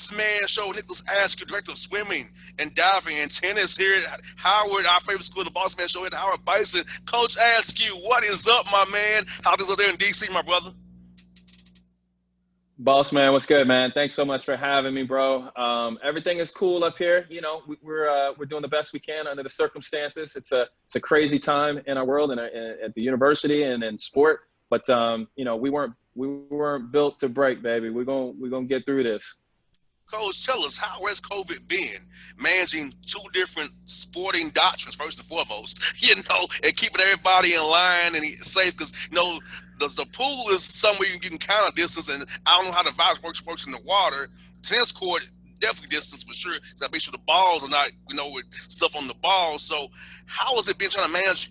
Bossman Show. Nicholas Askew, director of swimming and diving and tennis here at Howard, our favorite school, the Bossman Show at Howard Bison. Coach Askew, what is up, my man? How things up there in D.C., my brother? Boss man, what's good, man? Thanks so much for having me, bro. Everything is cool up here. You know, we're doing the best we can under the circumstances. It's a crazy time in our world and at the university and in sport. But you know, we weren't built to break, baby. We're gonna get through this. Coach, tell us, how has COVID been managing two different sporting doctrines, first and foremost, and keeping everybody in line and safe? Because, the pool is somewhere you can count a distance, and I don't know how the virus works in the water. Tennis court, definitely distance for sure. So I make sure the balls are not, with stuff on the balls. So how has it been trying to manage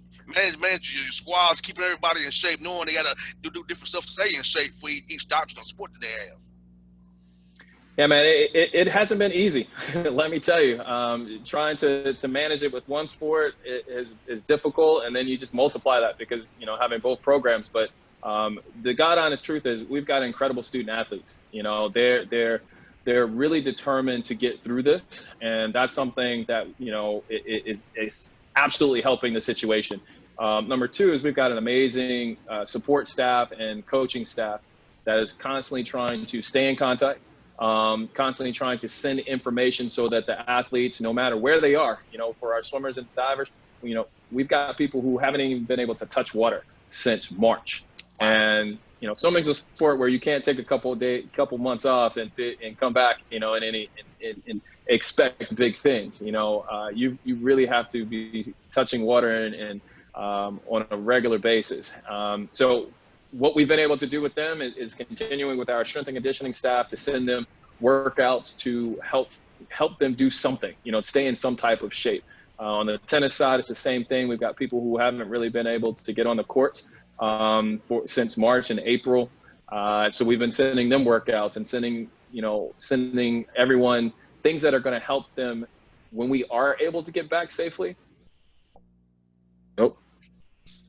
your squads, keeping everybody in shape, knowing they got to do different stuff to stay in shape for each doctrine or sport that they have? Yeah, man, it hasn't been easy. Let me tell you, trying to manage it with one sport is difficult, and then you just multiply that because having both programs. But the God honest truth is we've got incredible student athletes. They're really determined to get through this, and that's something that is absolutely helping the situation. Number two is we've got an amazing support staff and coaching staff that is constantly trying to stay in contact. Constantly trying to send information so that the athletes, no matter where they are, for our swimmers and divers, we've got people who haven't even been able to touch water since March. And, swimming's a sport where you can't take a couple months off and come back, and expect big things. You really have to be touching water and on a regular basis. So what we've been able to do with them is continuing with our strength and conditioning staff to send them workouts to help them do something, stay in some type of shape. On the tennis side, it's the same thing. We've got people who haven't really been able to get on the courts since March and April. So we've been sending them workouts and sending everyone things that are going to help them when we are able to get back safely. Nope.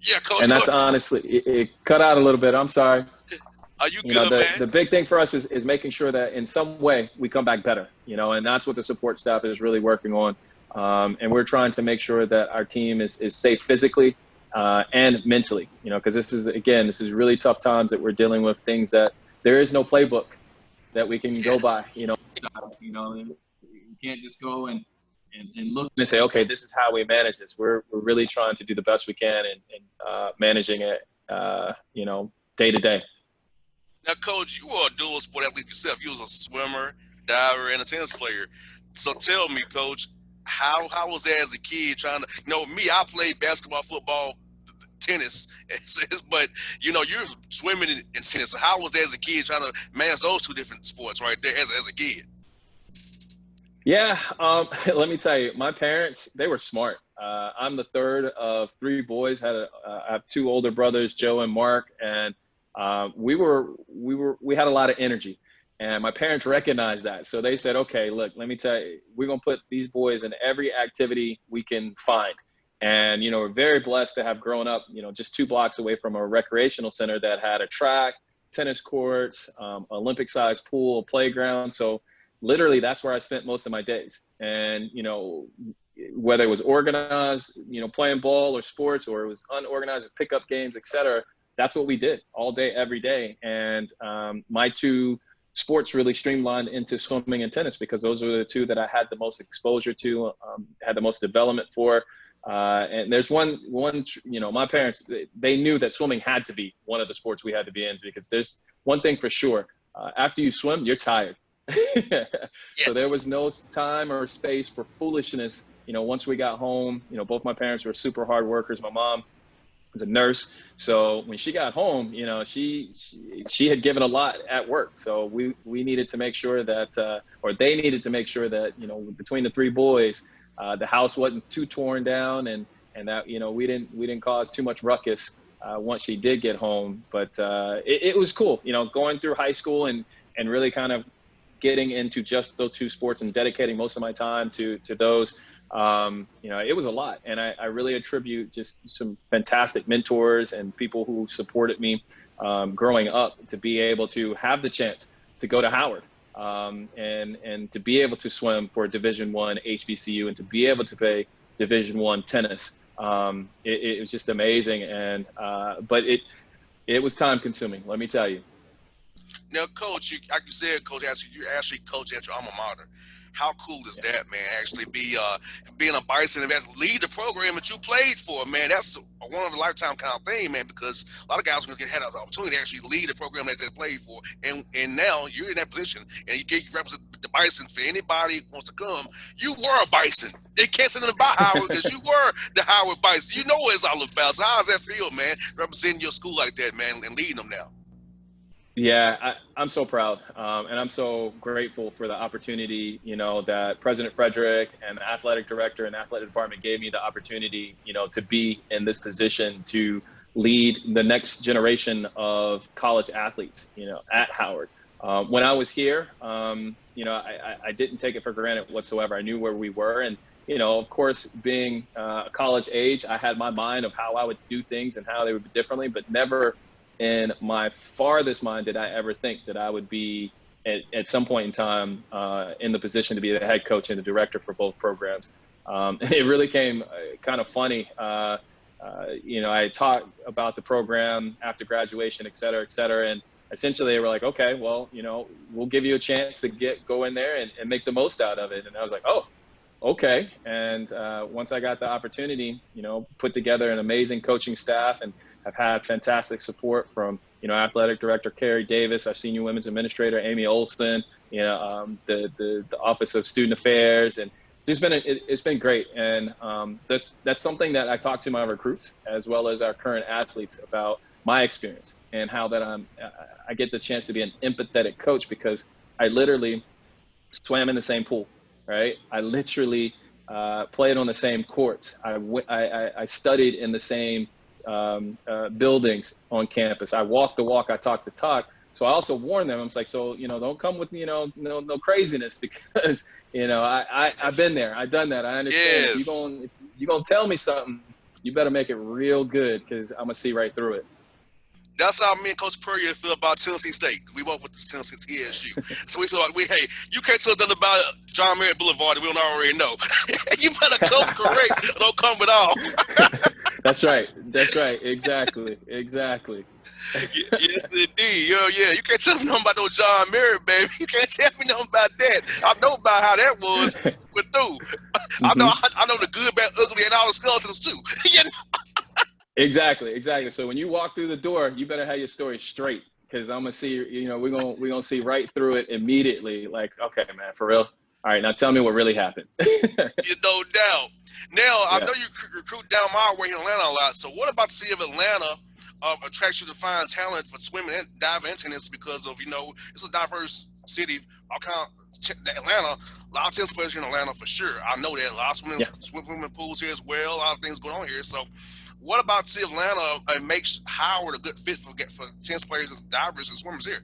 Yeah, Coach. And that's honestly, it cut out a little bit. I'm sorry. Are you good, man? The big thing for us is making sure that in some way we come back better, and that's what the support staff is really working on. And we're trying to make sure that our team is safe physically and mentally, because this is really tough times that we're dealing with, things that there is no playbook that we can go by, you can't just go and look and say, okay, this is how we manage this. We're really trying to do the best we can in managing it, day to day. Now, Coach, you are a dual sport athlete yourself. You was a swimmer, diver, and a tennis player. So tell me, Coach, how was that as a kid trying to, me, I played basketball, football, tennis, but, you're swimming and tennis. So how was that as a kid trying to manage those two different sports right there as a kid? Yeah, let me tell you, my parents, they were smart. I'm the third of three boys. I have two older brothers, Joe and Mark, and we had a lot of energy, and my parents recognized that. So they said, okay, look, let me tell you, we're gonna put these boys in every activity we can find. And we're very blessed to have grown up, just 2 blocks away from a recreational center that had a track, tennis courts, Olympic-sized pool, playground. So literally, that's where I spent most of my days. And, whether it was organized, playing ball or sports, or it was unorganized pickup games, et cetera, that's what we did all day, every day. And my 2 sports really streamlined into swimming and tennis because those were the 2 that I had the most exposure to, had the most development for. And there's one, my parents, they knew that swimming had to be one of the sports we had to be in, because there's one thing for sure. After you swim, you're tired. Yes. So there was no time or space for foolishness. Once we got home, both my parents were super hard workers. My mom was a nurse. So when she got home, she had given a lot at work. So we needed to make sure that, or they needed to make sure that, between the 3 boys, the house wasn't too torn down and that, we didn't cause too much ruckus once she did get home. But it was cool, going through high school and really kind of getting into just those 2 sports and dedicating most of my time to those. It was a lot. And I really attribute just some fantastic mentors and people who supported me growing up to be able to have the chance to go to Howard and to be able to swim for Division I HBCU and to be able to play Division I tennis, it was just amazing. And but it was time consuming, let me tell you. Now, Coach, like you said, Coach, you actually coach at your alma mater. How cool is that, man? Actually, being a Bison and lead the program that you played for, man. That's a one of a lifetime kind of thing, man. Because a lot of guys are gonna had an opportunity to actually lead the program that they played for, and now you're in that position, and you represent the Bison for anybody who wants to come. You were a Bison. They can't say nothing about Howard because you were the Howard Bison. You know what it's all about. So how does that feel, man? Representing your school like that, man, and leading them now. Yeah, I'm so proud, and I'm so grateful for the opportunity, that President Frederick and the athletic director and athletic department gave me the opportunity, to be in this position to lead the next generation of college athletes, at Howard. When I was here, I didn't take it for granted whatsoever. I knew where we were, and of course, being college age, I had my mind of how I would do things and how they would be differently, but never in my farthest mind did I ever think that I would be at some point in time in the position to be the head coach and the director for both programs. It really came kind of funny. I talked about the program after graduation, et cetera, and essentially they were like, okay, well, we'll give you a chance to go in there and make the most out of it. And I was like, oh, okay. And once I got the opportunity, put together an amazing coaching staff, and I've had fantastic support from, athletic director Carrie Davis, our senior women's administrator Amy Olson, the Office of Student Affairs, and it's been great. And that's something that I talk to my recruits as well as our current athletes about my experience and how that I get the chance to be an empathetic coach because I literally swam in the same pool, right? I literally played on the same courts. I studied in the same buildings on campus. I walk the walk, I talk the talk. So I also warn them. I'm like, so, don't come with, no craziness because, I've been there. I've done that. I understand. Yes. If you're going to tell me something, you better make it real good because I'm going to see right through it. That's how me and Coach Purrier feel about Tennessee State. We work with the Tennessee TSU. So we feel like hey, you can't tell us nothing about John Merritt Boulevard that we don't already know. You better come correct or don't come at all. That's right. Exactly. Yes, indeed. Yeah. You can't tell me nothing about no John Merritt, baby. You can't tell me nothing about that. I know about how that was went through. I know the good, bad, ugly, and all the skeletons too. Exactly. So when you walk through the door, you better have your story straight because I'm gonna see. We're gonna see right through it immediately. Like, okay, man, for real. All right, now tell me what really happened. No doubt. Now, I know you recruit down my way in Atlanta a lot. So what about the city of Atlanta attracts you to find talent for swimming and diving and tennis because of, it's a diverse city. Atlanta, a lot of tennis players here in Atlanta for sure. I know that. A lot of swimming pools here as well. A lot of things going on here. So what about the city of Atlanta makes Howard a good fit for tennis players, and divers, and swimmers here?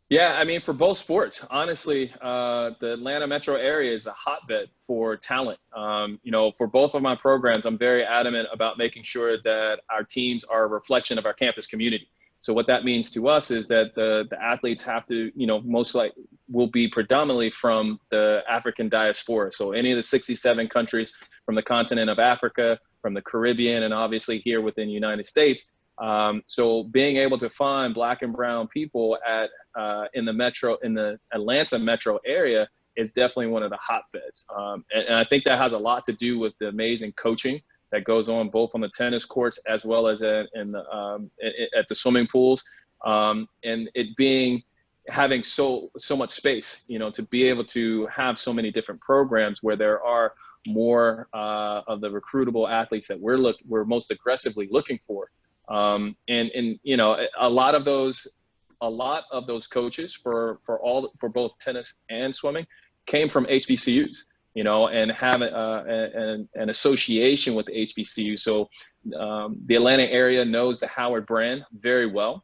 Yeah, I mean, for both sports, honestly, the Atlanta metro area is a hotbed for talent. For both of my programs, I'm very adamant about making sure that our teams are a reflection of our campus community. So what that means to us is that the athletes have to, most likely will be predominantly from the African diaspora. So any of the 67 countries from the continent of Africa, from the Caribbean, and obviously here within the United States. So being able to find Black and brown people in the Atlanta metro area is definitely one of the hotbeds. And I think that has a lot to do with the amazing coaching that goes on both on the tennis courts as well as at the swimming pools. And it having so much space, to be able to have so many different programs where there are more of the recruitable athletes that we're most aggressively looking for. And a lot of those coaches for both tennis and swimming came from HBCUs, and have an association with the HBCU. So the Atlanta area knows the Howard brand very well.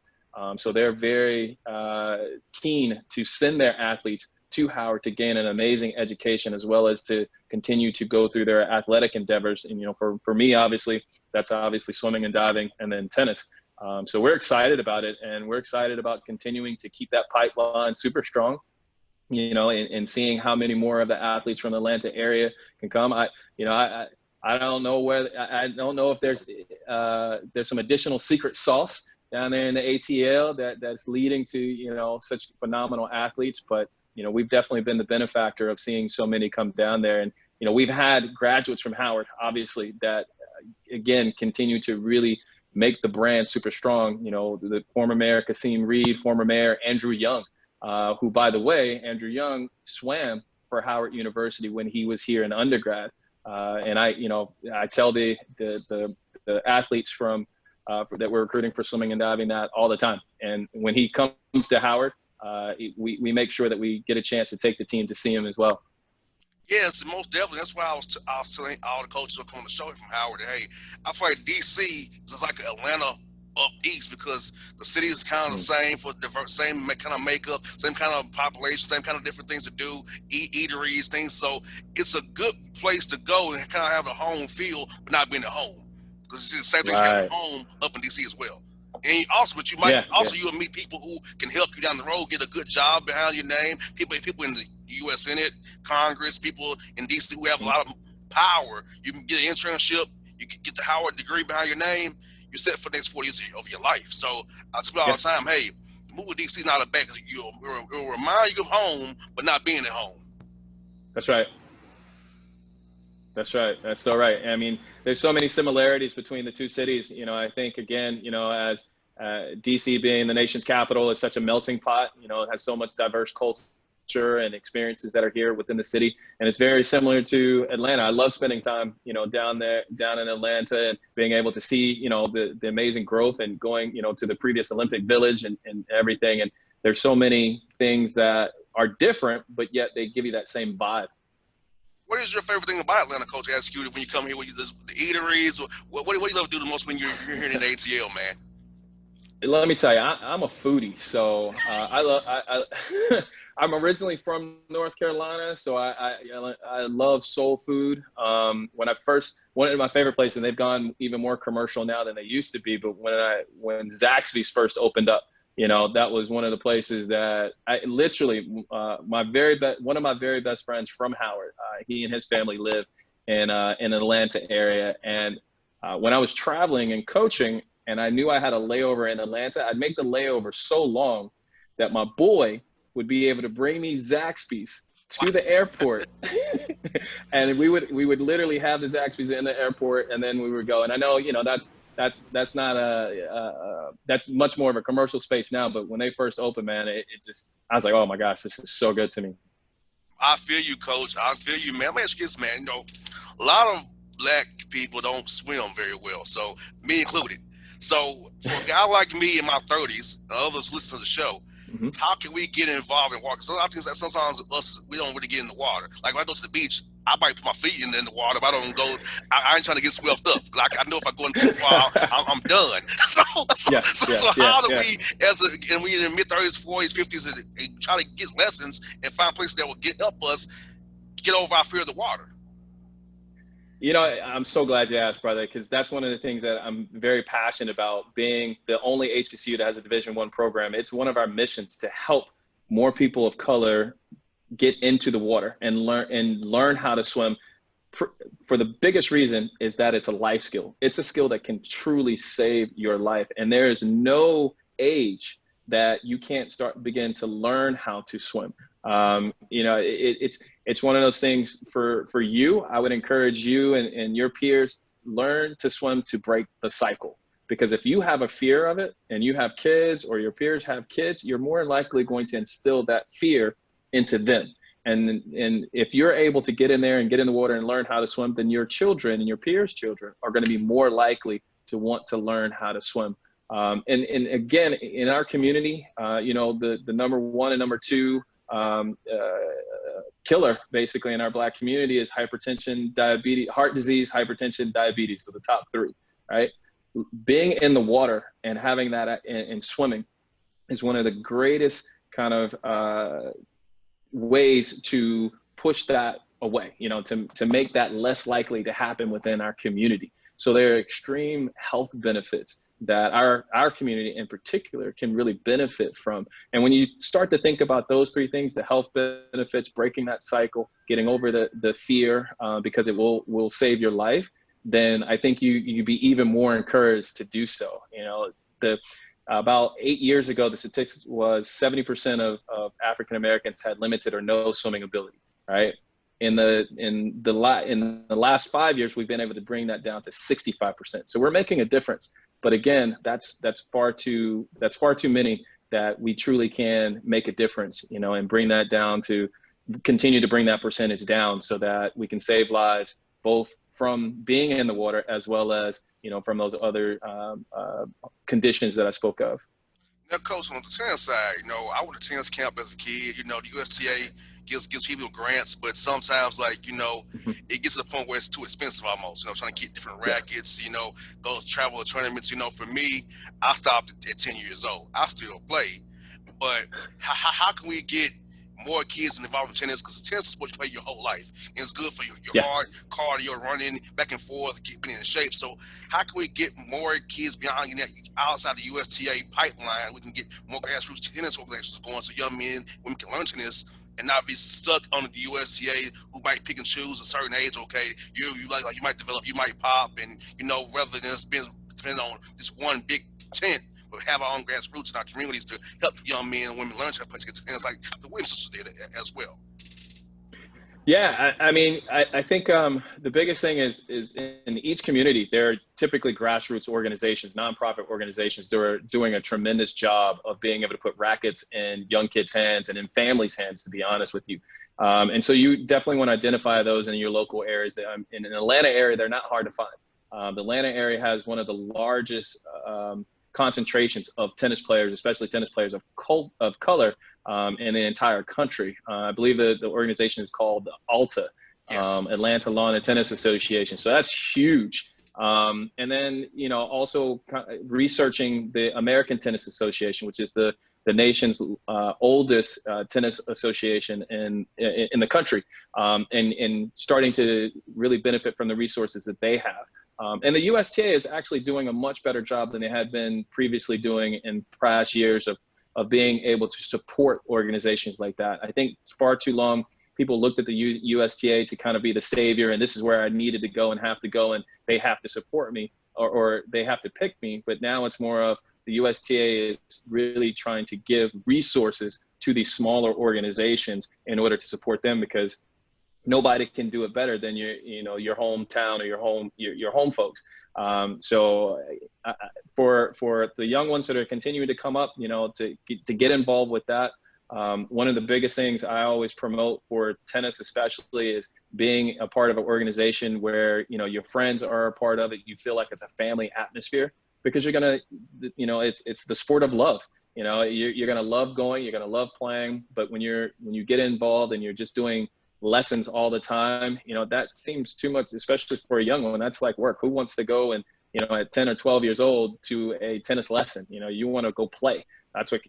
So they're very keen to send their athletes to Howard to gain an amazing education, as well as to continue to go through their athletic endeavors. And, for me, obviously, that's obviously swimming and diving and then tennis. So we're excited about it, and we're excited about continuing to keep that pipeline super strong, and seeing how many more of the athletes from the Atlanta area can come. I don't know I don't know if there's some additional secret sauce down there in the ATL that's leading to, such phenomenal athletes, but we've definitely been the benefactor of seeing so many come down there. And we've had graduates from Howard, obviously, that again continue to really make the brand super strong. The former mayor Kasim Reed, former mayor Andrew Young, who, by the way, Andrew Young swam for Howard University when he was here in undergrad. And I tell the athletes that we're recruiting for swimming and diving that all the time. And when he comes to Howard, we make sure that we get a chance to take the team to see him as well. Yes, most definitely. That's why I was telling all the coaches who come on the show from Howard that, hey, I feel like DC is like Atlanta up east, because the city is kind of the same, for diverse, same kind of makeup, same kind of population, same kind of different things to do, eateries, things. So it's a good place to go and kind of have a home feel, but not being at home, because it's the same thing you have at Right. home up in DC as well. And also, but you might also you'll meet people who can help you down the road, get a good job behind your name. People in the U.S. Senate, Congress, people in D.C. who have a lot of power. You can get an internship. You can get the Howard degree behind your name. You're set for the next 40 years of your life. So I tell all the time, hey, move to D.C. is not a bad, because it'll remind you of home, but not being at home. That's right. That's right. That's so right. I mean, there's so many similarities between the two cities. I think, again, as DC being the nation's capital is such a melting pot, it has so much diverse culture and experiences that are here within the city. And it's very similar to Atlanta. I love spending time, down in Atlanta, and being able to see, the amazing growth, and going, to the previous Olympic Village and everything. And there's so many things that are different, but yet they give you that same vibe. What is your favorite thing about Atlanta, Coach Askew, when you come here? The eateries? What do you love to do the most when you're here in the ATL, man? Let me tell you, I'm a foodie, so I'm originally from North Carolina, so I love soul food. One of my favorite places, and they've gone even more commercial now than they used to be, but when Zaxby's first opened up, that was one of the places that I literally, one of my very best friends from Howard, he and his family live in an Atlanta area, and when I was traveling and coaching, and I knew I had a layover in Atlanta, I'd make the layover so long that my boy would be able to bring me Zaxby's to the airport. And we would literally have the Zaxby's in the airport, and then we would go. And I know, that's not that's much more of a commercial space now, but when they first opened, man, I was like, oh my gosh, this is so good to me. I feel you, Coach. I feel you, man. Let me ask you this, man. A lot of black people don't swim very well, so me included. So for a guy like me in my 30s, and others listen to the show, Mm-hmm. how can we get involved in water? So I think that sometimes we don't really get in the water. Like when I go to the beach, I might put my feet in the water, but I don't go. I ain't trying to get swept up, because I know if I go in too far, I'm done. So how do we, and we in the mid 30s, 40s, 50s, and try to get lessons and find places that will help us get over our fear of the water? I'm so glad you asked, brother, because that's one of the things that I'm very passionate about, being the only HBCU that has a Division I program. It's one of our missions to help more people of color get into the water and learn how to swim. For the biggest reason is that it's a life skill. It's a skill that can truly save your life. And there is no age that you can't begin to learn how to swim. It's one of those things for you. I would encourage you and your peers, learn to swim to break the cycle. Because if you have a fear of it, and you have kids, or your peers have kids, you're more likely going to instill that fear into them. And if you're able to get in there and get in the water and learn how to swim, then your children and your peers' children are going to be more likely to want to learn how to swim. And again, in our community, the number one and number two killer basically in our Black community is hypertension, diabetes, heart disease, hypertension, diabetes. So the top three, right? Being in the water and having that in swimming is one of the greatest kind of ways to push that away, to make that less likely to happen within our community. So there are extreme health benefits that our community in particular can really benefit from. And when you start to think about those three things, the health benefits, breaking that cycle, getting over the fear, because it will save your life, then I think you'd be even more encouraged to do so. You know, about 8 years ago, the statistics was 70% of African Americans had limited or no swimming ability, right? In the last 5 years, we've been able to bring that down to 65%. So we're making a difference. But again, that's far too many that we truly can make a difference, you know, and bring that down to continue to bring that percentage down so that we can save lives both from being in the water as well as, you know, from those other conditions that I spoke of. Now, coach, on the tennis side, you know, I went to tennis camp as a kid. You know, the USTA gives people grants, but sometimes, like, you know, Mhm. it gets to the point where it's too expensive almost. You know, trying to get different Yeah. rackets. You know, go travel to tournaments. You know, for me, I stopped at 10 years old. I still play, but how can we get more kids involved in tennis? Because tennis is what you play your whole life, and it's good for your Yeah. heart, cardio, running back and forth, keeping in shape. So how can we get more kids beyond that outside the USTA pipeline? We can get more grassroots tennis organizations going, so young men, women can learn tennis and not be stuck on the USTA, who might pick and choose a certain age. Okay, you like you might develop, you might pop, and you know, rather than just being depending on this one big tent, but have our own grassroots in our communities to help young men and women learn to play tennis, like the Williams sisters did as well. Yeah, I mean, I think the biggest thing is in each community, there are typically grassroots organizations, nonprofit organizations that are doing a tremendous job of being able to put rackets in young kids' hands and in families' hands, to be honest with you. And so you definitely want to identify those in your local areas. In the Atlanta area, they're not hard to find. The Atlanta area has one of the largest concentrations of tennis players, especially tennis players of color, in the entire country. I believe the organization is called ALTA, Yes. Atlanta Lawn and Tennis Association. So that's huge. And then, you know, also researching the American Tennis Association, which is the nation's oldest tennis association in the country, and starting to really benefit from the resources that they have. And the USTA is actually doing a much better job than they had been previously doing in past years of being able to support organizations like that. I think it's far too long people looked at the USTA to kind of be the savior, and this is where I needed to go and have to go, and they have to support me, or they have to pick me. But now it's more of the USTA is really trying to give resources to these smaller organizations in order to support them, because nobody can do it better than your hometown or your home folks. So for the young ones that are continuing to come up, you know, to get involved with that. One of the biggest things I always promote for tennis, especially, is being a part of an organization where, you know, your friends are a part of it. You feel like it's a family atmosphere, because you're gonna, you know, it's the sport of love. You know, you're gonna love going, you're gonna love playing, but when you get involved and you're just doing lessons all the time, you know, that seems too much, especially for a young one. That's like work. Who wants to go and, you know, at 10 or 12 years old to a tennis lesson? You know, you want to go play. That's what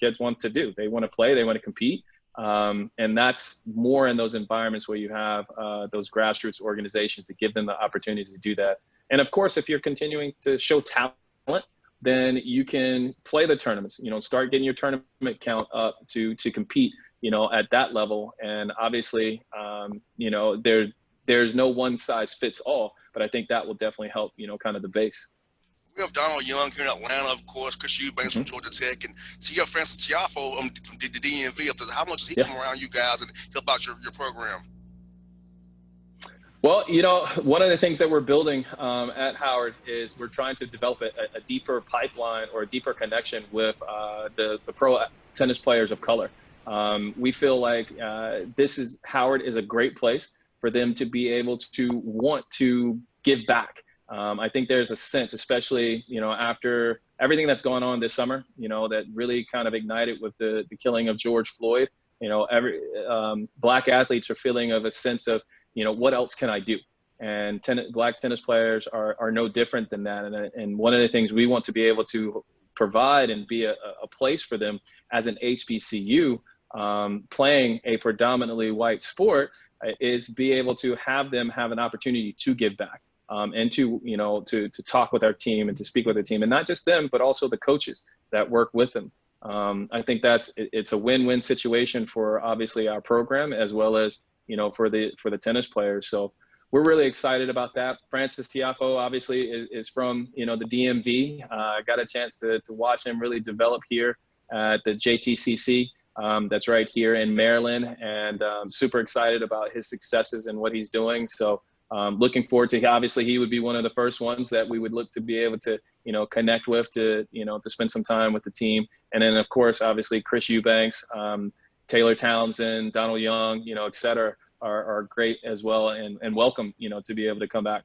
kids want to do. They want to play, they want to compete. And that's more in those environments where you have those grassroots organizations to give them the opportunity to do that. And of course, if you're continuing to show talent, then you can play the tournaments, you know, start getting your tournament count up to compete, you know, at that level. And obviously, you know, there's no one size fits all, but I think that will definitely help, you know, kind of the base. We have Donald Young here in Atlanta, of course, Chris Eubanks from Mhm. Georgia Tech, and Tia Francis Tiafo from the DMV. How much does he Yeah. come around you guys and help out your program? Well, you know, one of the things that we're building at Howard is we're trying to develop a deeper pipeline or a deeper connection with the pro tennis players of color. We feel like Howard is a great place for them to be able to want to give back. I think there's a sense, especially, you know, after everything that's going on this summer, you know, that really kind of ignited with the killing of George Floyd. You know, Black athletes are feeling of a sense of, you know, what else can I do? And Black tennis players are no different than that. And one of the things we want to be able to provide and be a place for them as an HBCU, playing a predominantly white sport, is be able to have them have an opportunity to give back. and to, to talk with our team and to speak with the team, and not just them, but also the coaches that work with them. I think it's a win-win situation for obviously our program as well as, for the tennis players. So we're really excited about that. Francis Tiafoe obviously is from, the DMV. I got a chance to watch him really develop here at the JTCC. That's right here in Maryland, and super excited about his successes and what he's doing. So looking forward to, obviously he would be one of the first ones that we would look to be able to, connect with, to spend some time with the team. And then of course, obviously Chris Eubanks, Taylor Townsend, Donald Young, et cetera, are great as well, and welcome, to be able to come back.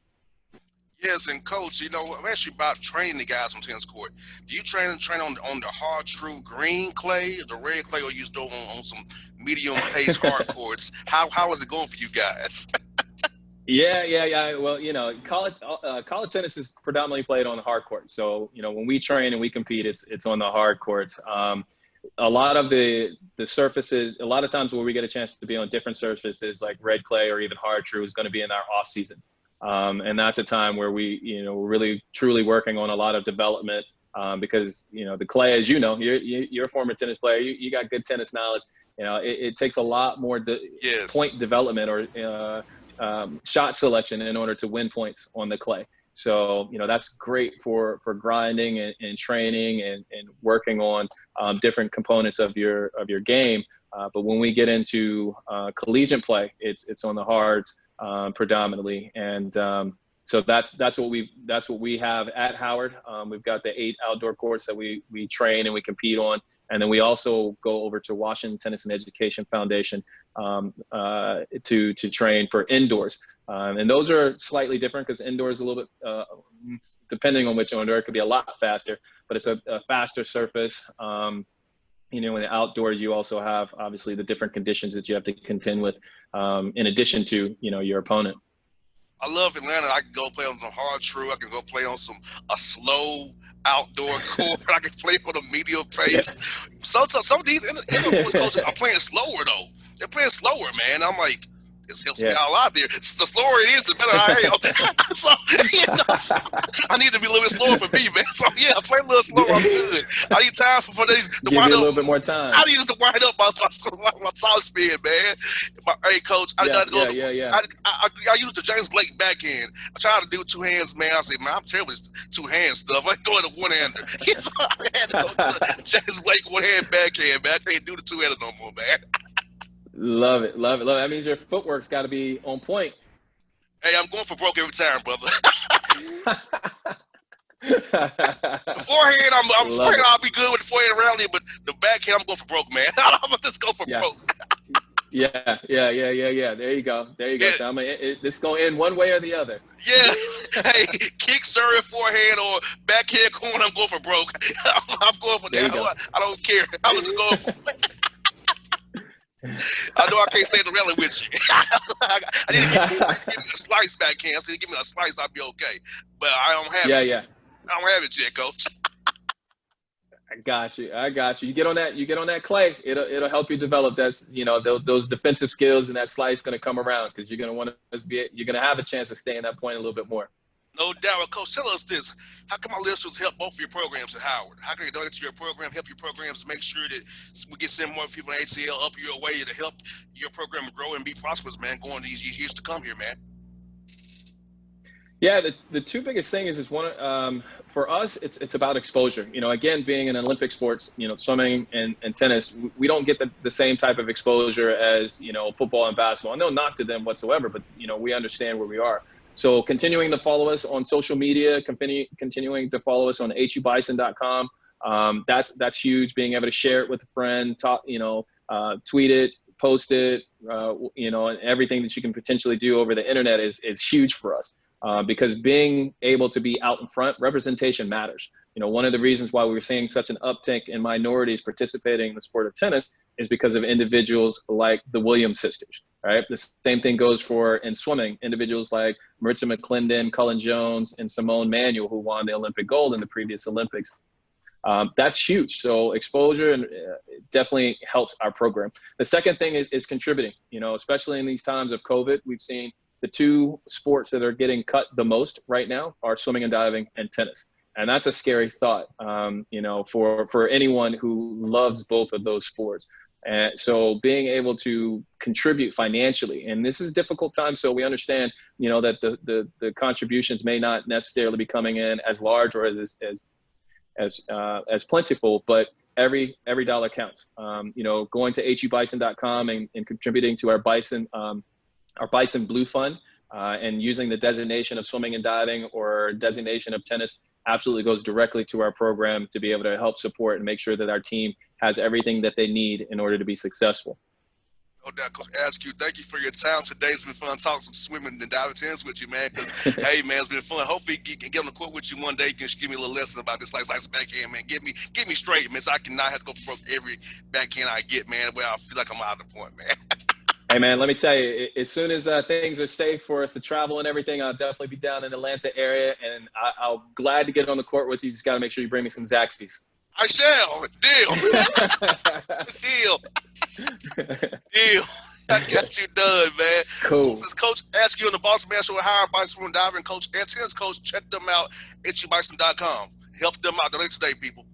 Yes, and coach, I'm actually about training the guys on tennis court. Do you train on the hard, true green clay, the red clay, or you just do on some medium pace hard courts? How is it going for you guys? Yeah. Well, college tennis is predominantly played on the hard court. So, when we train and we compete, it's on the hard courts. A lot of the surfaces, a lot of times where we get a chance to be on different surfaces like red clay or even hard true is going to be in our off season. And that's a time where we're really truly working on a lot of development, because, the clay, as you're a former tennis player, you got good tennis knowledge. It takes a lot more Yes. point development or shot selection in order to win points on the clay. So, that's great for grinding and training and working on different components of your game. But when we get into collegiate play, it's on the hard predominantly. And so that's what we have at Howard. We've got the 8 outdoor courts that we train and we compete on. And then we also go over to Washington Tennis and Education Foundation to train for indoors. And those are slightly different because indoors is a little bit, depending on which indoor, it could be a lot faster, but it's a faster surface. In the outdoors, you also have obviously the different conditions that you have to contend with, in addition to, your opponent. I love Atlanta. I can go play on some hard true. I can go play on a slow outdoor court. I can play on a medium pace. Yeah. Some of these indoor coaches are playing slower though. They're playing slower, man. I'm like, this helps me out a lot there. The slower it is, the better I am. So, I need to be a little bit slower for me, man. So yeah, play a little slower. I'm good. I need time for these to give wind you a up. little bit more time. I need to wind up my soft spin, man. Hey, coach, I got to go. Yeah. I use the James Blake backhand. I try to do 2 hands, man. I say, man, I'm terrible with 2 hand stuff. I go to 1-hander. So I had to go to the James Blake 1-hand backhand, man. I can't do the 2-hander no more, man. Love it. That means your footwork's got to be on point. Hey, I'm going for broke every time, brother. The forehand, I'm afraid I'll be good with the forehand rally, but the backhand, I'm going for broke, man. I'm going to just go for broke. Yeah. There you go. Yeah. So this going to end one way or the other. Yeah. Hey, kick, serve, forehand, or backhand corner, I'm going for broke. I'm going for that. I don't care. I'm just going for I know I can't stay in the rally with you. I need to give me a slice backhand. So you give me a slice, I'll be okay. But I don't have it. Yeah. I don't have it yet, coach. I got you. You get on that clay. It'll help you develop those defensive skills, and that slice going to come around because you're going to have a chance to stay in that point a little bit more. No doubt. Well, coach, tell us this. How can my listeners help both of your programs at Howard? How can they donate to your program, help your programs to make sure that we get send more people in ATL up your way to help your program grow and be prosperous, man, going these years to come here, man? Yeah, the 2 biggest things is one, for us, it's about exposure. Again, being in Olympic sports, swimming and tennis, we don't get the same type of exposure as, football and basketball. No knock to them whatsoever, but, we understand where we are. So continuing to follow us on social media, continuing to follow us on hubison.com. That's huge. Being able to share it with a friend, tweet it, post it, and everything that you can potentially do over the internet is huge for us. Because being able to be out in front, representation matters. One of the reasons why we're seeing such an uptick in minorities participating in the sport of tennis is because of individuals like the Williams sisters, right? The same thing goes for in swimming, individuals like Maritza McClendon, Cullen Jones, and Simone Manuel, who won the Olympic gold in the previous Olympics. That's huge. So exposure definitely helps our program. The second thing is contributing, especially in these times of COVID. We've seen the two sports that are getting cut the most right now are swimming and diving and tennis. And that's a scary thought, for anyone who loves both of those sports. And so being able to contribute financially, and this is difficult time, so we understand, that the contributions may not necessarily be coming in as large or as plentiful, but every dollar counts. Going to hubison.com and contributing to our Bison Blue Fund, and using the designation of swimming and diving or designation of tennis absolutely goes directly to our program to be able to help support and make sure that our team has everything that they need in order to be successful. No doubt, Coach Askew, thank you for your time today. It's been fun talking some swimming and diving tennis with you, man. Because, hey, man, it's been fun. Hopefully, you can get on the court with you one day. You can give me a little lesson about this like backhand, man. Get me straight, man, so I can not have to go for every backhand I get, man, where I feel like I'm out of the point, man. Hey, man, let me tell you, as soon as things are safe for us to travel and everything, I'll definitely be down in the Atlanta area, and I'll glad to get on the court with you. Just got to make sure you bring me some Zaxby's. I shall. Deal. I got you done, man. Cool. This is Coach Askew on the Bossman Show with Higher Bison Diving Coach and tennis coach. Check them out at hubison.com. Help them out the next day, people.